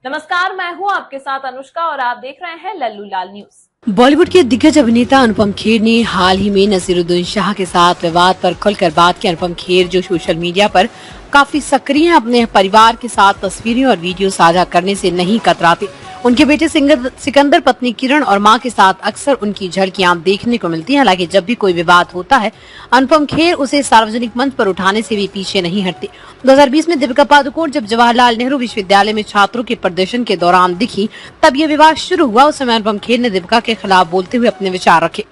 नमस्कार, मैं हूं आपके साथ अनुष्का और आप देख रहे हैं लल्लू लाल न्यूज। बॉलीवुड के दिग्गज अभिनेता अनुपम खेर ने हाल ही में नसीरुद्दीन शाह के साथ विवाद पर खुलकर बात की। अनुपम खेर जो सोशल मीडिया पर काफी सक्रिय हैं, अपने परिवार के साथ तस्वीरें और वीडियो साझा करने से नहीं कतराते। उनके बेटे सिकंदर, पत्नी किरण और मां के साथ अक्सर उनकी झलकियां देखने को मिलती हैं। हालांकि जब भी कोई विवाद होता है, अनुपम खेर उसे सार्वजनिक मंच पर उठाने से भी पीछे नहीं हटते। 2020 में दीपिका पादुकोण जब जवाहरलाल नेहरू विश्वविद्यालय में छात्रों के प्रदर्शन के दौरान दिखी, तब ये विवाद शुरू हुआ। उस समय अनुपम खेर ने दीपिका के खिलाफ बोलते हुए अपने विचार रखे,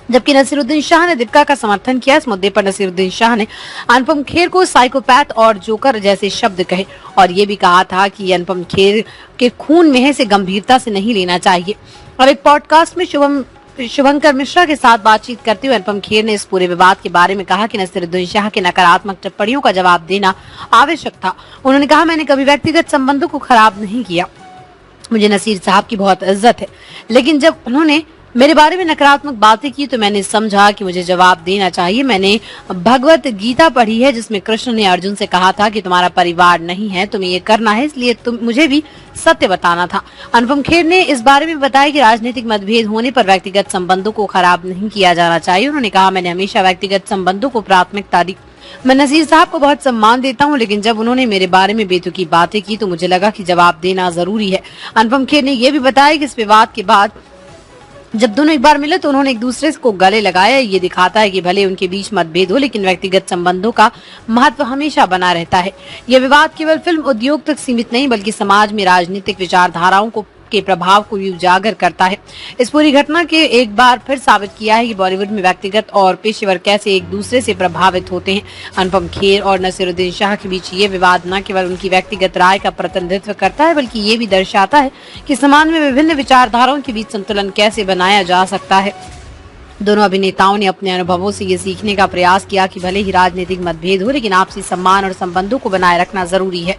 जबकि नसीरुद्दीन शाह ने दीपिका का समर्थन किया। इस मुद्दे पर नसीरुद्दीन शाह ने अनुपम खेर को साइकोपैथ और जोकर जैसे शब्द कहे और ये भी कहा था कि अनुपम खेर के खून में है, इसे गंभीरता से नहीं लेना चाहिए। और एक पॉडकास्ट में शुभंकर मिश्रा के साथ बातचीत करते हुए अनुपम खेर ने इस पूरे विवाद के बारे में कहा कि नसीरुद्दीन शाह के नकारात्मक टिप्पणियों का जवाब देना आवश्यक था। उन्होंने कहा, मैंने कभी व्यक्तिगत संबंधों को खराब नहीं किया, मुझे नसीर साहब की बहुत इज्जत है, लेकिन जब उन्होंने मेरे बारे में नकारात्मक बातें की तो मैंने समझा कि मुझे जवाब देना चाहिए। मैंने भगवत गीता पढ़ी है जिसमें कृष्ण ने अर्जुन से कहा था कि तुम्हारा परिवार नहीं है, तुम्हें ये करना है, इसलिए मुझे भी सत्य बताना था। अनुपम खेर ने इस बारे में बताया कि राजनीतिक मतभेद होने पर व्यक्तिगत संबंधों को खराब नहीं किया जाना चाहिए। उन्होंने कहा, मैंने हमेशा व्यक्तिगत संबंधों को प्राथमिकता दी। मैं नसीर साहब को बहुत सम्मान देता हूं, लेकिन जब उन्होंने मेरे बारे में बेतुकी बातें की तो मुझे लगा कि जवाब देना जरूरी है। अनुपम खेर ने यह भी बताया कि इस विवाद के बाद जब दोनों एक बार मिले तो उन्होंने एक दूसरे को गले लगाया। ये दिखाता है कि भले उनके बीच मतभेद हो, लेकिन व्यक्तिगत संबंधों का महत्व हमेशा बना रहता है। यह विवाद केवल फिल्म उद्योग तक सीमित नहीं, बल्कि समाज में राजनीतिक विचारधाराओं के प्रभाव को भी उजागर करता है। इस पूरी घटना के एक बार फिर साबित किया है कि बॉलीवुड में व्यक्तिगत और पेशेवर कैसे एक दूसरे से प्रभावित होते हैं। अनुपम खेर और नसीरुद्दीन शाह के बीच ये विवाद न केवल उनकी व्यक्तिगत राय का प्रतिनिधित्व करता है, बल्कि ये भी दर्शाता है कि समाज में विभिन्न विचारधाराओं के बीच संतुलन कैसे बनाया जा सकता है। दोनों अभिनेताओं ने अपने अनुभवों से ये सीखने का प्रयास किया कि भले ही राजनीतिक मतभेद हो, लेकिन आपसी सम्मान और संबंधों को बनाए रखना जरूरी है।